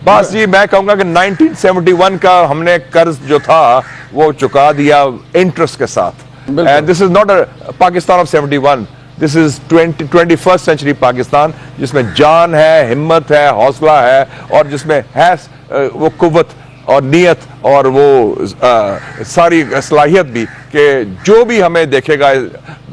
बस जी मैं कहूंगा कि 1971 का हमने कर्ज जो था वो चुका दिया इंटरेस्ट के साथ। And this is not a Pakistan of 71, this is 21st century Pakistan, जिसमें जान है, हिम्मत है, हौसला है, और जिसमें है वो कुव्वत और नीयत और वो सारी सलाहियत भी कि जो भी हमें देखेगा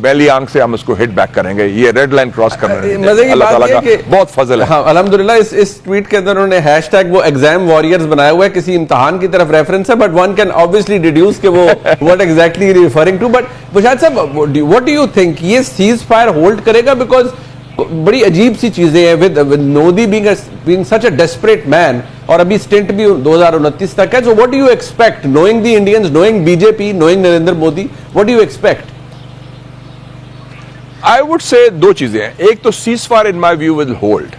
बैली आंख से हम उसको हिट बैक करेंगे। ये रेड लाइन क्रॉस कर रहे हैं। मजे की अल्लाह बात ताला ये का कि बहुत फजल है। हाँ, अल्हम्दुलिल्लाह इस ट्वीट के अंदर उन्होंने हैशटैग वो एग्जाम वॉरियर्स बनाया हुआ है, किसी इम्तिहान की तरफ रेफरेंस है, but one can obviously deduce कि वो what exactly referring to. But Bushad साहब, व्हाट डू यू थिंक ये सीज फायर होल्ड करेगा? बिकॉज बड़ी अजीब सी चीजें हैं with Modi being such a desperate man, और अभी स्टिंट भी 2029 तक है। So what do you expect, knowing the Indians, knowing BJP, knowing Narendra Modi, what do you expect? I would say दो चीजें हैं। एक तो cease fire in my view will hold,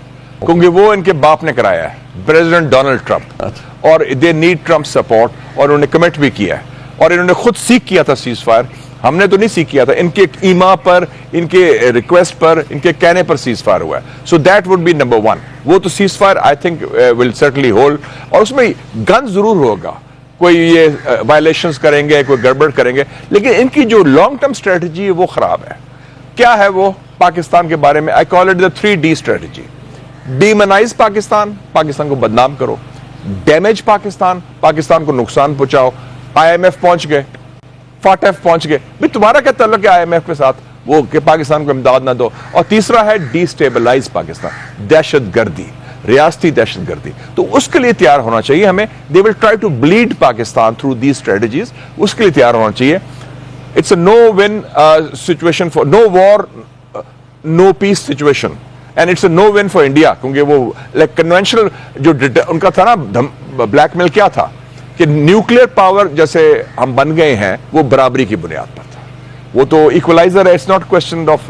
क्योंकि वो इनके बाप ने कराया है, प्रेसिडेंट डोनाल्ड ट्रंप, और दे नीड ट्रंप सपोर्ट, और उन्होंने कमिट भी किया है, और इन्होंने खुद सीख किया था सीज फायर। हमने तो नहीं सीख किया था, इनके ईमा पर, इनके रिक्वेस्ट पर, इनके कहने पर सीज फायर हुआ है। So that would be number one. वो तो cease fire I think will certainly hold, और उसमें गन जरूर होगा, कोई ये वायलेशंस करेंगे, कोई गड़बड़ करेंगे, लेकिन इनकी जो लॉन्ग टर्म स्ट्रेटजी है वो खराब है। क्या है वो पाकिस्तान के बारे में? I call it the 3D strategy. Demonise Pakistan, Pakistan को बदनाम करो। डैमेज पाकिस्तान, पाकिस्तान को नुकसान पहुंचाओ। IMF पहुंच गए, FATF पहुंच गए, भाई तुम्हारा क्या ताल्लुक है IMF के साथ, वो कि पाकिस्तान को इमदाद ना दो। और तीसरा है डिस्टेबलाइज पाकिस्तान, दहशतगर्दी, रियासती दहशतगर्दी। तो उसके लिए तैयार होना चाहिए हमें। They will try to bleed Pakistan through these strategies, उसके लिए तैयार होना चाहिए। It's a no-win situation for no war, no peace situation, and it's a no-win for India, क्योंकि वो like conventional जो उनका था ना ब्लैकमेल, क्या था कि न्यूक्लियर पावर जैसे हम बन गए हैं, वो बराबरी की बुनियाद पर था। वो तो इक्वलाइजर है, इट्स नॉट क्वेश्चन ऑफ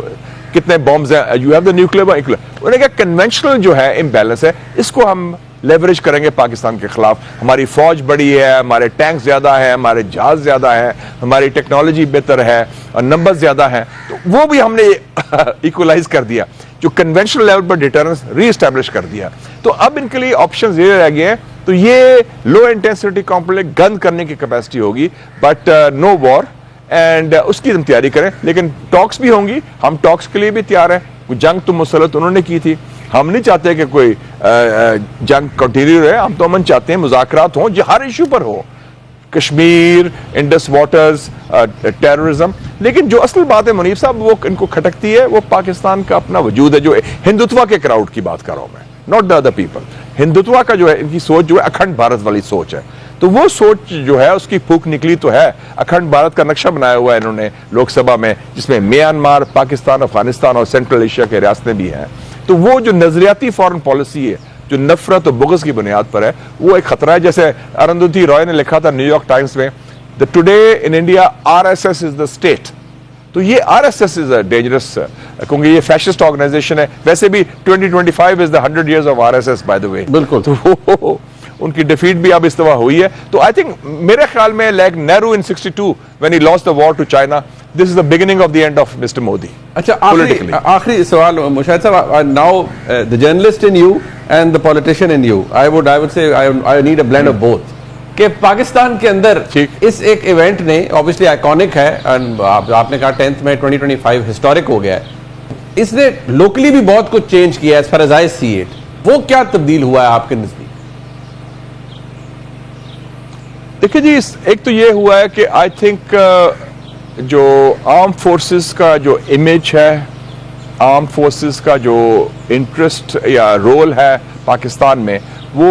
कितने बॉम्ब्स हैं, यू हैव द न्यूक्लियर। उन्होंने कहा कन्वेंशनल जो है इम्बैलेंस है, इसको हम लेवरेज करेंगे पाकिस्तान के खिलाफ। हमारी फौज बड़ी है, हमारे टैंक ज्यादा है, हमारे जहाज ज्यादा है, हमारी टेक्नोलॉजी बेहतर है, और नंबर ज्यादा है, तो वो भी हमने इक्वलाइज कर दिया, जो कन्वेंशनल लेवल पर डिटरेंस रीएस्टैब्लिश कर दिया। तो अब इनके लिए ऑप्शंस ये रह गए हैं। तो ये लो इंटेंसिटी कॉन्फ्लिक्ट गन करने की कैपेसिटी होगी, बट नो वॉर, एंड उसकी हम तैयारी करें। लेकिन टॉक्स भी होंगी, हम टॉक्स के लिए भी तैयार हैं। जंग तो मुसलत उन्होंने की थी, हम नहीं चाहते कि कोई जंग कंटिन्यू रहे। हम तो अमन चाहते हैं, मुज़ाकरात हों जो हर इशू पर हो, कश्मीर, इंडस वाटर्स, टेररिज्म। लेकिन जो असल बात है मुनीफ साहब, वो इनको खटकती है, वो पाकिस्तान का अपना वजूद है, जो हिंदुत्व के क्राउड की बात कर रहा हूं मैं, not the other people. Hindutva का जो है, इनकी सोच जो है अखंड भारत वाली सोच है। तो वो सोच जो है उसकी फूक निकली तो है। अखंड भारत का नक्शा बनाया हुआ है इन्होंने लोकसभा में, जिसमें म्यांमार, पाकिस्तान, अफगानिस्तान और सेंट्रल एशिया के रियासतें भी हैं। तो वो जो नजरियाती फॉरेन पॉलिसी है, जो नफरत और बुग़्ज़ की बुनियाद पर है, वो एक खतरा है। जैसे अरुंधति रॉय ने लिखा था न्यूयॉर्क टाइम्स में, the today in India RSS is the state. तो ये RSS इज अ डेंजरस, क्योंकि ये फैशिस्ट ऑर्गेनाइजेशन है। वैसे भी 2025 is the 100 years of RSS by the way. बिल्कुल। तो उनकी डिफीट भी अब इस दफा हुई है। तो आई थिंक मेरे ख्याल में like Nehru in 62 when he lost the war to China, this is the beginning of the end of mister Modi. अच्छा, आखिरी सवाल Mushahid sahab, now the journalist in you and the politician in you, I would say I need a blend of both, कि पाकिस्तान के अंदर इस एक event ने obviously iconic है, एंड आपने कहा 10th में 2025 हिस्टोरिक हो गया है, इसने लोकली भी बहुत कुछ चेंज किया as far as I see it. वो क्या तब्दील हुआ है आपके नजदीक? देखिए जी, एक तो ये हुआ है कि आई थिंक जो आर्म फोर्सेस का जो इमेज है, आर्म फोर्सेस का जो इंटरेस्ट या रोल है पाकिस्तान में, वो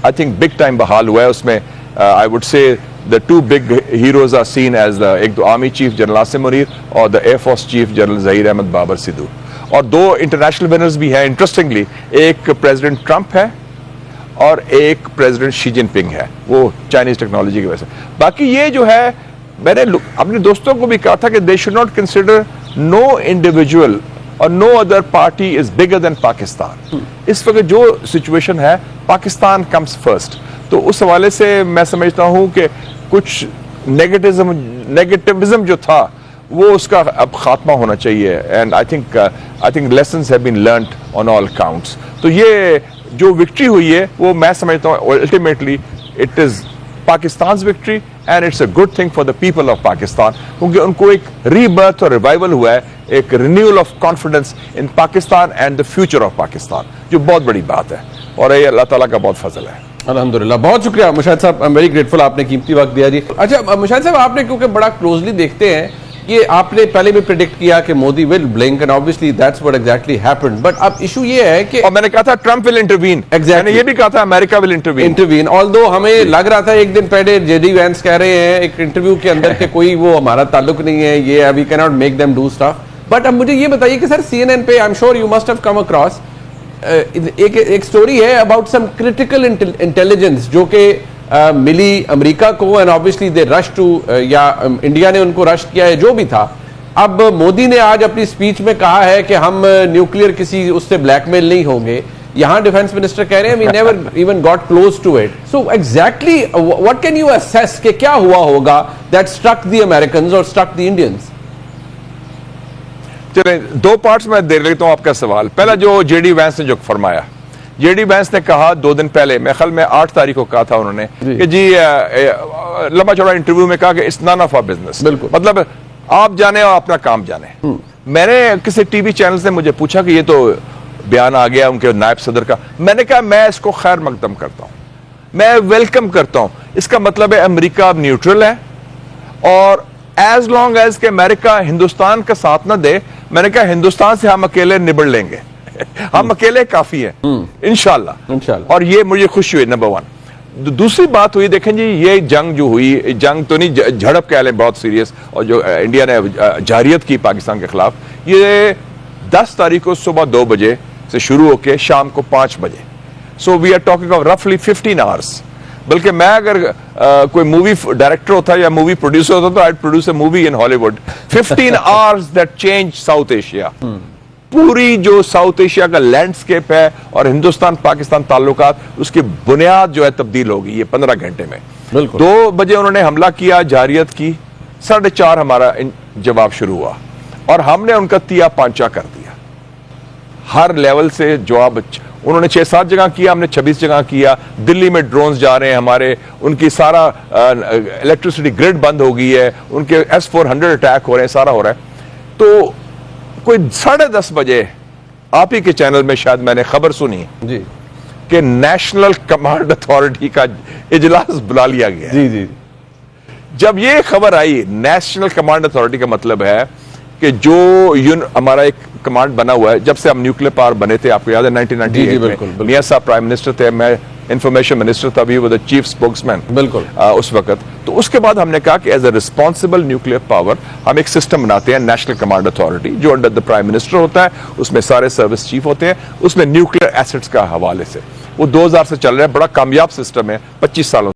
आई थिंक बिग टाइम बहाल हुआ है। उसमें I would say the two big heroes are seen as the, एक तो army chief general Asim Munir और the air force chief general Zaheer Ahmed Babar Sidhu, और दो इंटरनेशनल विनर्स भी हैं इंटरेस्टिंगली, एक प्रेसिडेंट ट्रंप है और एक प्रेसिडेंट शी जिनपिंग है, वो चाइनीज टेक्नोलॉजी की वजह से। बाकी ये जो है, मैंने अपने दोस्तों को भी कहा था कि they should not consider no individual और no other party is bigger than Pakistan. इस वक्त जो सिचुएशन है, पाकिस्तान कम्स फर्स्ट। तो उस हवाले से मैं समझता हूं कि कुछ नेगेटिविज्म जो था, वो उसका अब खात्मा होना चाहिए। And I think lessons have been learned on all counts. तो ये जो विक्ट्री हुई है वो मैं समझता हूँ ultimately it is Pakistan victory and it's a good thing for the people of Pakistan, क्योंकि उनको एक रीबर्थ और रिवाइवल हुआ है, एक renewal of confidence in Pakistan and the future of Pakistan, जो बहुत बड़ी बात है और ये अल्लाह ताला का बहुत फजल है। अल्हम्दुलिल्लाह, बहुत शुक्रिया मुशाहिद साहब, आई एम वेरी ग्रेटफुल, आपने कीमती वक्त दिया जी। अच्छा मुशाहिद साहब, आपने क्योंकि बड़ा क्लोजली देखते हैं, ये आपने पहले भी प्रेडिक्ट किया कि Modi will blink and obviously that's what exactly happened, but अब इशू ये है कि और मैंने कहा था ट्रंप विल इंटरवीन, मैंने ये भी कहा था अमेरिका विल इंटरवीन, ऑल्दो हमें लग रहा था एक दिन पहले जेडी वैंस कह रहे हैं एक इंटरव्यू के अंदर कि कोई वो हमारा ताल्लुक नहीं है, ये we can not make them do stuff. But अब मुझे ये बताइए कि सर CNN पे I am sure you must have come across एक स्टोरी है अबाउट सम क्रिटिकल इंटेलिजेंस जो कि मिली अमेरिका को and obviously they rush to, या इंडिया ने उनको रश किया है, जो भी था। अब मोदी ने आज अपनी स्पीच में कहा है कि हम न्यूक्लियर किसी उससे ब्लैकमेल नहीं होंगे, यहां डिफेंस मिनिस्टर कह रहे हैं we never even got close to it. So exactly what can you assess कि क्या हुआ होगा दैट स्ट्रक द अमेरिकन्स और स्ट्रक द इंडियंस? चले दो पार्ट्स में दे लेता हूं आपका सवाल। पहला जो जेडी वैंस ने जो फरमाया, जेडी वैंस ने कहा 2 दिन पहले, मैं ख्याल में 8 तारीख को कहा था उन्होंने कि जी लंबा चौड़ा इंटरव्यू में कहा कि it's none of our business, मतलब आप जाने और अपना काम जाने। मैंने किसी टीवी चैनल से मुझे पूछा कि ये तो बयान आ गया उनके नायब सदर का, मैंने कहा मैं इसको खैर मकदम करता हूं, मैं वेलकम करता हूं। इसका मतलब है अमेरिका अब न्यूट्रल है और एज लॉन्ग एज के अमेरिका हिंदुस्तान का साथ ना दे, मैंने कहा हिंदुस्तान से हम अकेले निबड़ लेंगे, हम अकेले काफी हैं इंशाल्लाह। और ये मुझे खुशी हुई, नंबर 1। दूसरी बात हुई, देखें जी ये जंग जो हुई, जंग तो नहीं झड़प कह लें, बहुत सीरियस, और जो इंडिया ने जारियत की पाकिस्तान के खिलाफ, ये 10 तारीख को सुबह 2 बजे से शुरू होकर शाम को 5 बजे, so we are talking of रफली 15 आवर्स। बल्कि मैं अगर कोई मूवी डायरेक्टर होता या मूवी प्रोड्यूसर होता तो I produce a movie in Hollywood. 15 hours that change south Asia, पूरी जो साउथ एशिया का लैंडस्केप है और हिंदुस्तान पाकिस्तान ताल्लुकात, उसकी बुनियाद जो है तब्दील होगी ये 15 घंटे में। 2 बजे उन्होंने हमला किया, जारियत की, 4:30 हमारा जवाब शुरू हुआ और हमने उनका तिया पांचा कर दिया। हर लेवल से जवाब उन्होंने 6-7 जगह किया, हमने 26 जगह किया। दिल्ली में ड्रोन्स जा रहे हैं हमारे, उनकी सारा इलेक्ट्रिसिटी ग्रिड बंद हो गई है, उनके S-400 अटैक हो रहे हैं, सारा हो रहा है। तो कोई 10:30 बजे आप ही के चैनल में शायद मैंने खबर सुनी जी कि नेशनल कमांड अथॉरिटी का इजलास बुला लिया गया। जी। जब ये खबर आई, नेशनल कमांड अथॉरिटी का मतलब है कि जो हमारा एक कमांड बना हुआ है, जब से हम न्यूक्लियर पावर बने थे, आपको याद है 1998 में मियां साहब प्राइम मिनिस्टर थे, मैं इंफॉर्मेशन मिनिस्टर था, we were the chief spokesman उस वक्त। तो उसके बाद हमने कहा कि as a responsible nuclear power हम एक सिस्टम बनाते हैं, नेशनल कमांड अथॉरिटी, जो अंडर द प्राइम मिनिस्टर होता है, उसमें सारे सर्विस चीफ होते हैं, उसमें न्यूक्लियर एसेट्स का हवाले से वो 2000 से चल रहा है, बड़ा कामयाब सिस्टम है, 25 सालों